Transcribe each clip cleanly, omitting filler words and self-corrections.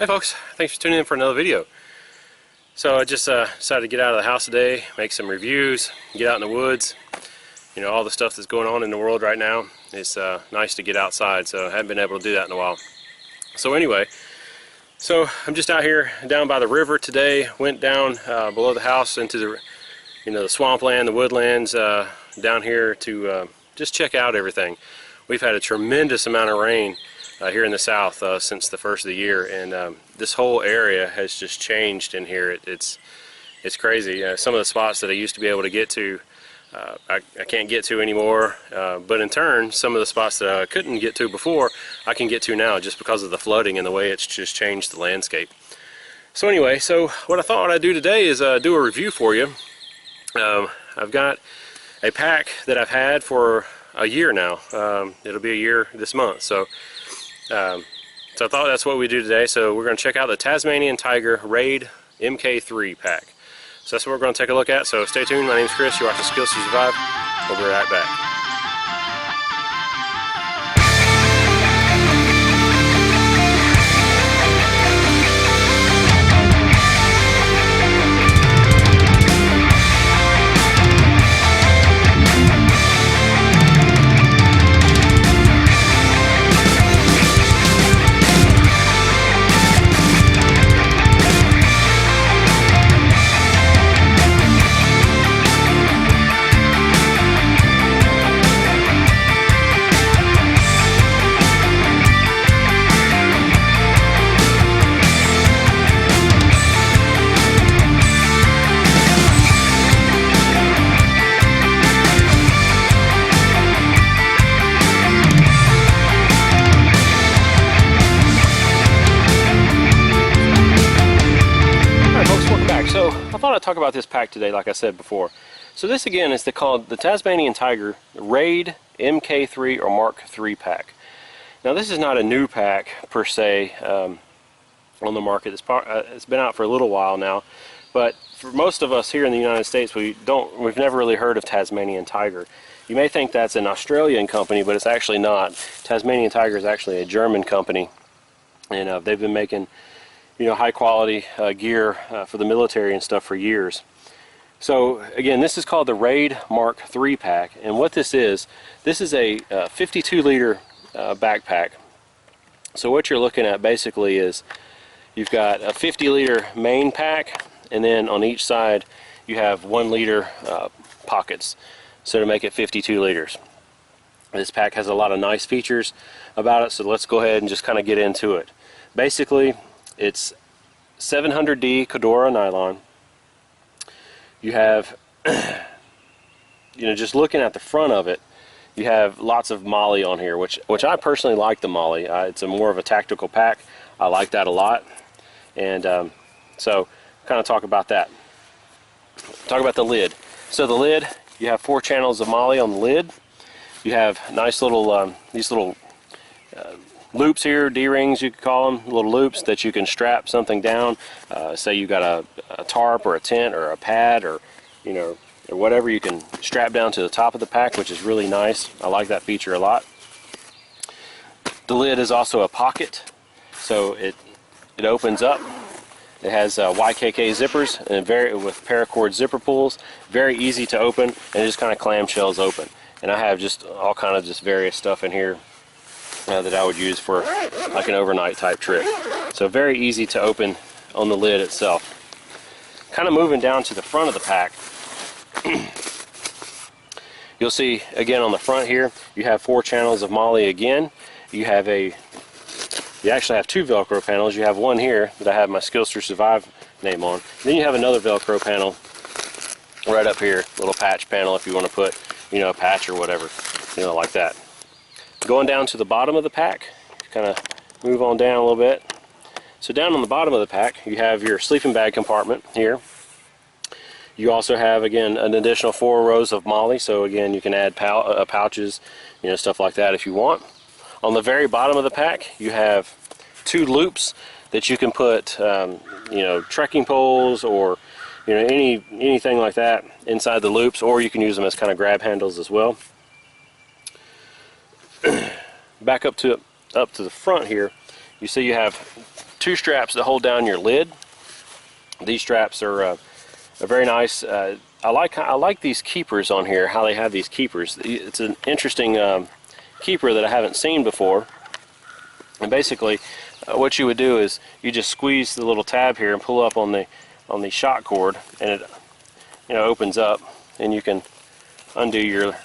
Hey folks, thanks for tuning in for another video. So I just decided to get out of the house today, make some reviews, get out in the woods. You know, all the stuff that's going on in the world right now. It's nice to get outside, so I haven't been able to do that in a while. So anyway, so I'm just out here down by the river today. Went down below the house into the, the swampland, the woodlands down here to just check out everything. We've had a tremendous amount of rain here in the south since the first of the year, and this whole area has just changed in here. It's crazy. Some of the spots that I used to be able to get to, I can't get to anymore, but in turn, some of the spots that I couldn't get to before, I can get to now just because of the flooding and the way it's just changed the landscape. So anyway, so what I thought I'd do today is do a review for you. I've got a pack that I've had for a year now. It'll be a year this month. So I thought that's what we do today. So we're going to check out the Tasmanian Tiger Raid MKIII pack. So that's what we're going to take a look at. So stay tuned. My name's Chris. You're watching Skills to Survive. We'll be right back. So I thought I'd talk about this pack today, like I said before. So this again is called the Tasmanian Tiger Raid MKIII or Mark III pack. Now this is not a new pack per se on the market. It's been out for a little while now, but for most of us here in the United States, we've never really heard of Tasmanian Tiger. You may think that's an Australian company, but it's actually not. Tasmanian Tiger is actually a German company, and they've been making high quality gear for the military and stuff for years. So again, this is called the Raid Mark III pack, and what this is a 52 liter backpack. So what you're looking at basically is you've got a 50 liter main pack, and then on each side you have 1 liter pockets, so to make it 52 liters. This pack has a lot of nice features about it, so let's go ahead and just kind of get into it. Basically, it's 700D CORDURA nylon. You have, just looking at the front of it, you have lots of MKIII on here, which I personally like the MKIII. It's more of a tactical pack. I like that a lot, and so kind of talk about that. Talk about the lid. So the lid, you have 4 channels of MKIII on the lid. You have nice little these little loops here, D-rings you could call them, little loops that you can strap something down. Say you got a tarp or a tent or a pad or or whatever, you can strap down to the top of the pack, which is really nice. I like that feature a lot. The lid is also a pocket, so it opens up. It has YKK zippers and with paracord zipper pulls. Very easy to open, and it just kind of clamshells open. And I have just all kind of just various stuff in here that I would use for like an overnight type trip. So very easy to open on the lid itself. Kind of moving down to the front of the pack, you'll see again on the front here you have 4 channels of MKIII again. You actually have 2 Velcro panels. You have one here that I have my Skills to Survive name on. Then you have another Velcro panel right up here, little patch panel if you want to put a patch or whatever, like that. Going down to the bottom of the pack, kind of move on down a little bit. So down on the bottom of the pack, you have your sleeping bag compartment here. You also have, again, an additional 4 rows of MKIII, so again, you can add pouches, stuff like that if you want. On the very bottom of the pack, you have 2 loops that you can put, trekking poles or, anything like that inside the loops, or you can use them as kind of grab handles as well. Back up to the front here, you see you have two straps that hold down your lid. These straps are very nice. I like these keepers on here, how they have these keepers. It's an interesting keeper that I haven't seen before. And basically what you would do is you just squeeze the little tab here and pull up on the shock cord, and it opens up, and you can undo your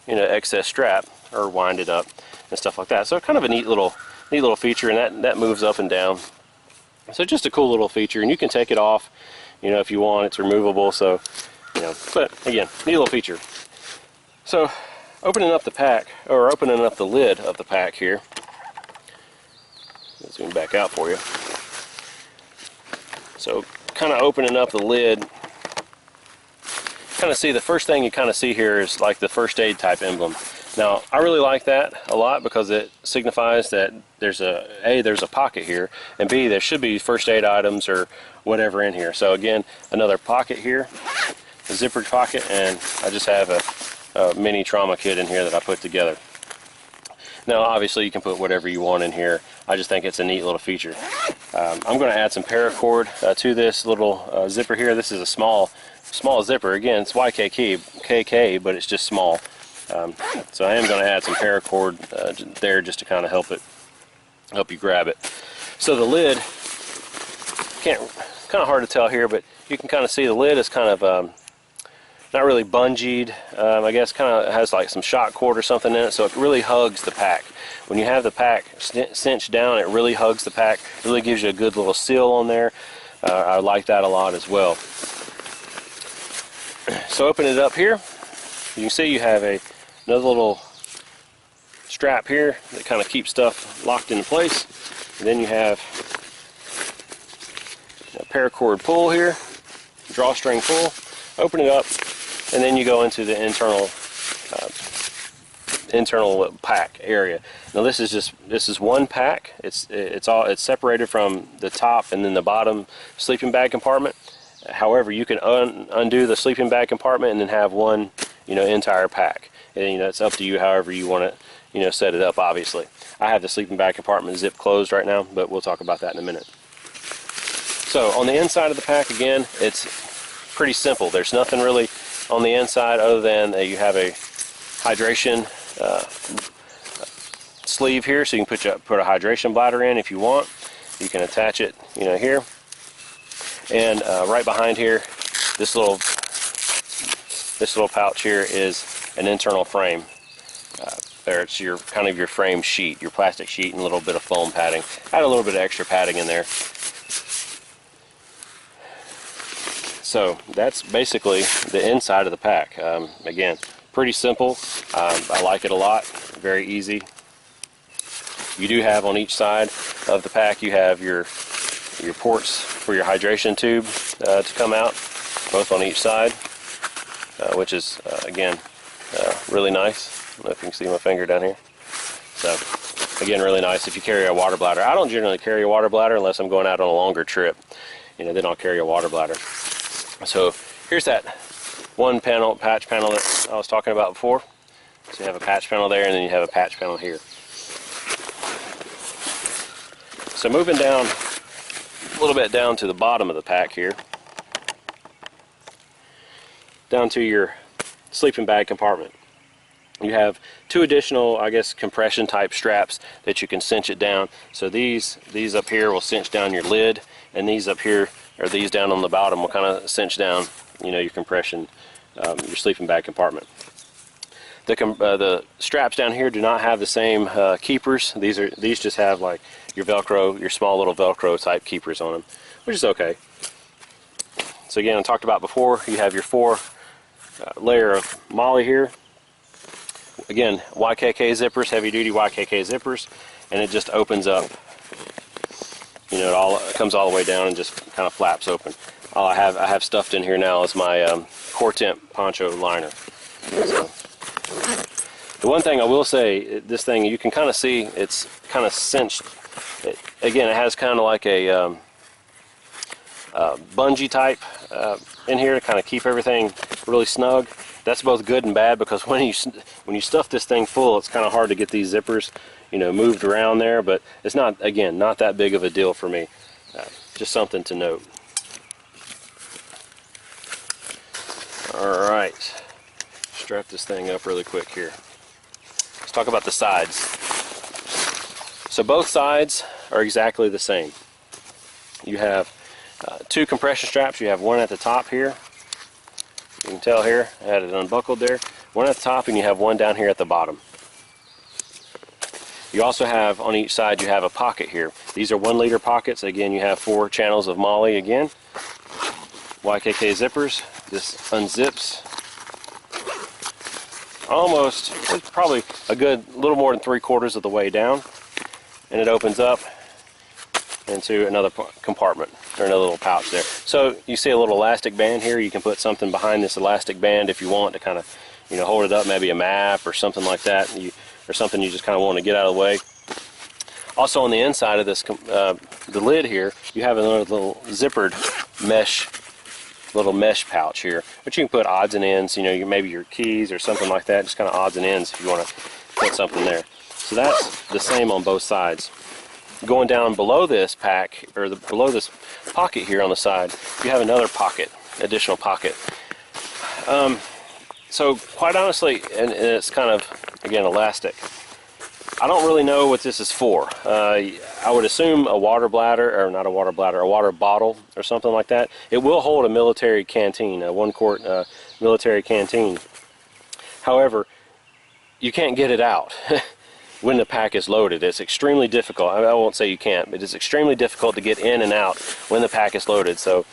excess strap or wind it up and stuff like that. So kind of a neat little feature, and that moves up and down. So just a cool little feature, and you can take it off if you want. It's removable, so but again, neat little feature. So opening up the pack, or opening up the lid of the pack here, let's zoom back out for you. So kind of opening up the lid, kind of see the first thing you kind of see here is like the first aid type emblem. Now I really like that a lot because it signifies that there's a pocket here, and B, there should be first aid items or whatever in here. So again, another pocket here, a zippered pocket, and I just have a mini trauma kit in here that I put together. Now obviously you can put whatever you want in here. I just think it's a neat little feature. I'm going to add some paracord to this little zipper here. This is a small zipper. Again, it's YKK, but it's just small. So I am going to add some paracord there just to kind of help you grab it. So the lid, kind of hard to tell here, but you can kind of see the lid is kind of not really bungeed. I guess kind of has like some shock cord or something in it, so it really hugs the pack. When you have the pack cinched down, it really hugs the pack. It really gives you a good little seal on there. I like that a lot as well. So open it up here. You can see you have another little strap here that kind of keeps stuff locked into place. And then you have a paracord pull here, drawstring pull. Open it up, and then you go into the internal pack area. Now this is one pack. It's separated from the top and then the bottom sleeping bag compartment. However, you can undo the sleeping bag compartment and then have one entire pack. And it's up to you however you want to set it up. Obviously, I have the sleeping bag compartment zip closed right now, but we'll talk about that in a minute. So on the inside of the pack, again, it's pretty simple. There's nothing really on the inside other than you have a hydration sleeve here, so you can put a hydration bladder in if you want. You can attach it here, and right behind here, this little pouch here is an internal frame. There, it's your kind of your frame sheet, your plastic sheet, and a little bit of foam padding. Add a little bit of extra padding in there. So that's basically the inside of the pack. Again, pretty simple. I like it a lot. Very easy. You do have on each side of the pack, you have your ports for your hydration tube to come out, both on each side, which is again really nice. I don't know if you can see my finger down here. So again, really nice if you carry a water bladder. I don't generally carry a water bladder unless I'm going out on a longer trip. Then I'll carry a water bladder. So here's that one patch panel that I was talking about before. So you have a patch panel there, and then you have a patch panel here. So moving down a little bit down to the bottom of the pack here, down to your sleeping bag compartment, you have two additional, I guess, compression type straps that you can cinch it down. So these up here will cinch down your lid, and these up here, or these down on the bottom, will kind of cinch down your compression, your sleeping bag compartment. The straps down here do not have the same keepers. These just have like your Velcro, your small little Velcro type keepers on them, which is okay. So again, I talked about before, you have your 4 layer of MKIII here. Again, YKK zippers, heavy duty YKK zippers, and it just opens up. It comes all the way down and just kind of flaps open. All I have stuffed in here now is my Temp poncho liner. So, the one thing I will say, this thing, you can kind of see it's kind of cinched. Again, it has kind of like a bungee type in here to kind of keep everything really snug. that's both good and bad, because when you stuff this thing full, it's kind of hard to get these zippers, you know, moved around there. But it's not, again, not that big of a deal for me. Just something to note. All right, strap this thing up really quick here. Let's talk about the sides. So both sides are exactly the same. You have two compression straps. You have one at the top here. You can tell here, I had it unbuckled there. One at the top, and you have one down here at the bottom. You also have, on each side, you have a pocket here. These are 1 liter pockets. Again, you have 4 channels of MKIII again. YKK zippers. This unzips almost, it's probably a good little more than 3/4 of the way down, and it opens up into another compartment, or another little pouch there. So you see a little elastic band here. You can put something behind this elastic band if you want to kind of, you know, hold it up, maybe a map or something like that, or something you just kind of want to get out of the way. Also on the inside of this, the lid here, you have another little zippered little mesh pouch here, but you can put odds and ends, you know, maybe your keys or something like that, just kind of odds and ends if you want to put something there. So that's the same on both sides. Going down below this pack, or below this pocket here on the side, you have another pocket, additional pocket. So quite honestly, and it's kind of, again, elastic. I don't really know what this is for. I would assume a water bladder, or not a water bladder, a water bottle or something like that. It will hold a military canteen, a 1-quart military canteen. However, you can't get it out when the pack is loaded. It's extremely difficult. I won't say you can't, but it's extremely difficult to get in and out when the pack is loaded. So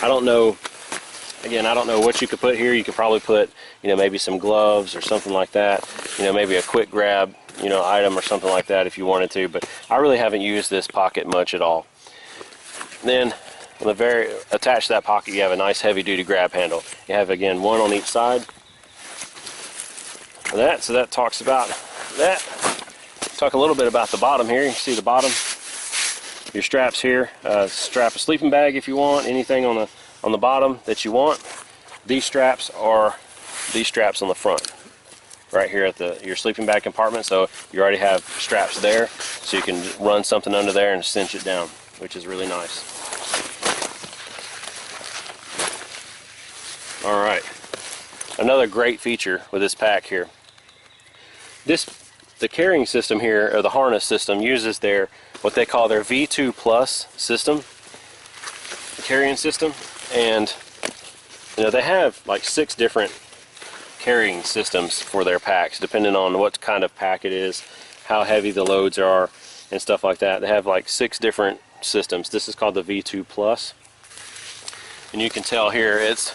I don't know, again, I don't know what you could put here. You could probably put, you know, maybe some gloves or something like that, you know, maybe a quick grab, you know, item or something like that if you wanted to, but I really haven't used this pocket much at all. Then on the attached to that pocket, you have a nice heavy duty grab handle. You have, again, one on each side. So that talks about that. Talk a little bit about the bottom here. You can see the bottom, your straps here. Strap a sleeping bag if you want, anything on the bottom that you want. These straps are these straps on the front, right here at your sleeping bag compartment. So you already have straps there, so you can run something under there and cinch it down, which is really nice. All right, another great feature with this pack here. The carrying system here, or the harness system, uses what they call their V2 Plus system, the carrying system, and you know, they have like 6 different carrying systems for their packs, depending on what kind of pack it is, how heavy the loads are, and stuff like that. They have like 6 different systems. This is called the V2 Plus, and you can tell here it's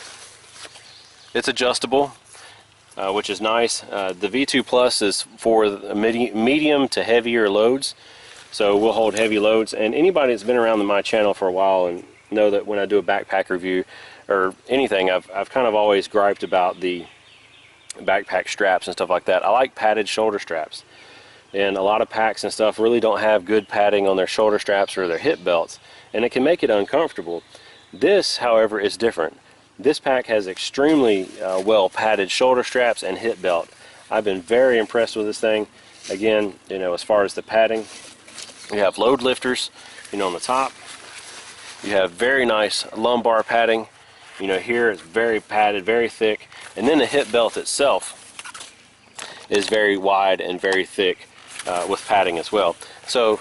adjustable, which is nice. The V2 Plus is for medium to heavier loads, so we'll hold heavy loads. And anybody that's been around my channel for a while and know that when I do a backpack review or anything, I've kind of always griped about the backpack straps and stuff like that. I like padded shoulder straps, and a lot of packs and stuff really don't have good padding on their shoulder straps or their hip belts, and it can make it uncomfortable. This, however, is different. This pack has extremely well padded shoulder straps and hip belt. I've been very impressed with this thing. Again, you know, as far as the padding, you have load lifters, you know, on the top. You have very nice lumbar padding. You know, here it's very padded, very thick, and then the hip belt itself is very wide and very thick with padding as well. So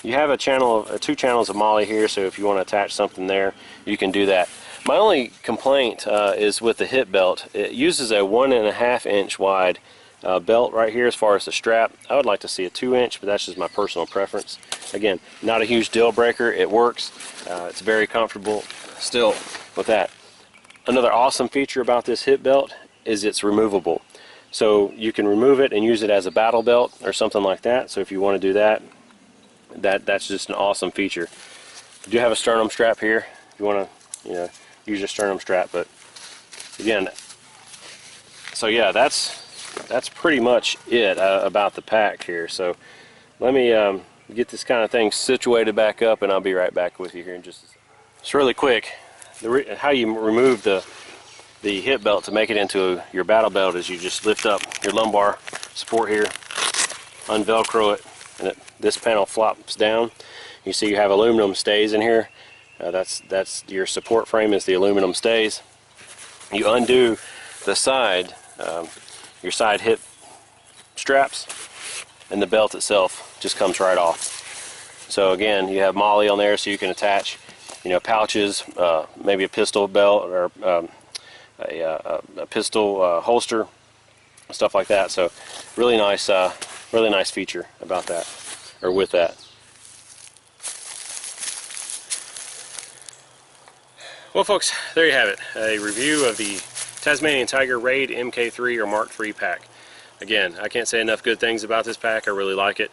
you have a channel, 2 channels of MKIII here, so if you want to attach something there, you can do that. My only complaint is with the hip belt. It uses a 1.5 inch wide belt right here as far as the strap. I would like to see a 2 inch, but that's just my personal preference. Again, not a huge deal breaker. It works. It's very comfortable still with that. Another awesome feature about this hip belt is it's removable. So you can remove it and use it as a battle belt or something like that. So if you want to do that, that's just an awesome feature. You do have a sternum strap here if you want to, you know, use your sternum strap. But again, so yeah, that's pretty much it about the pack here. So let me get this kind of thing situated back up, and I'll be right back with you here in just a second. So really quick, how you remove the the hip belt to make it into your battle belt is you just lift up your lumbar support here, unvelcro it, and this panel flops down. You see you have aluminum stays in here. That's your support frame is the aluminum stays. You undo the side, your side hip straps, and the belt itself just comes right off. So again, you have MKIII on there, so you can attach, you know, pouches, maybe a pistol belt or a pistol holster, stuff like that. So really nice feature about that, or with that. Well, folks, there you have it. A review of the Tasmanian Tiger Raid MK3 or Mark III pack. Again, I can't say enough good things about this pack. I really like it.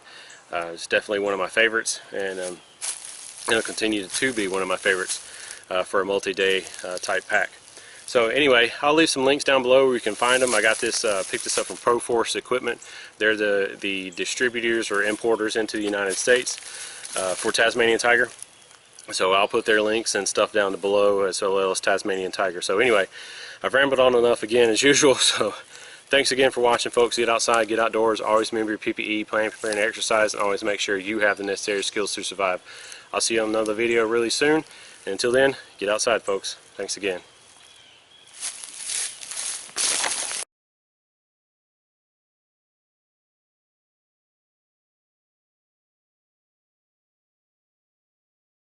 It's definitely one of my favorites, and it'll continue to be one of my favorites for a multi-day type pack. So anyway, I'll leave some links down below where you can find them. I got this, picked this up from ProForce Equipment. They're the distributors or importers into the United States for Tasmanian Tiger. So I'll put their links and stuff down below, as well as Tasmanian Tiger. So anyway, I've rambled on enough again as usual. So thanks again for watching, folks. Get outside, get outdoors. Always remember your PPE, plan, prepare, and exercise, and always make sure you have the necessary skills to survive. I'll see you on another video really soon. And until then, get outside, folks. Thanks again.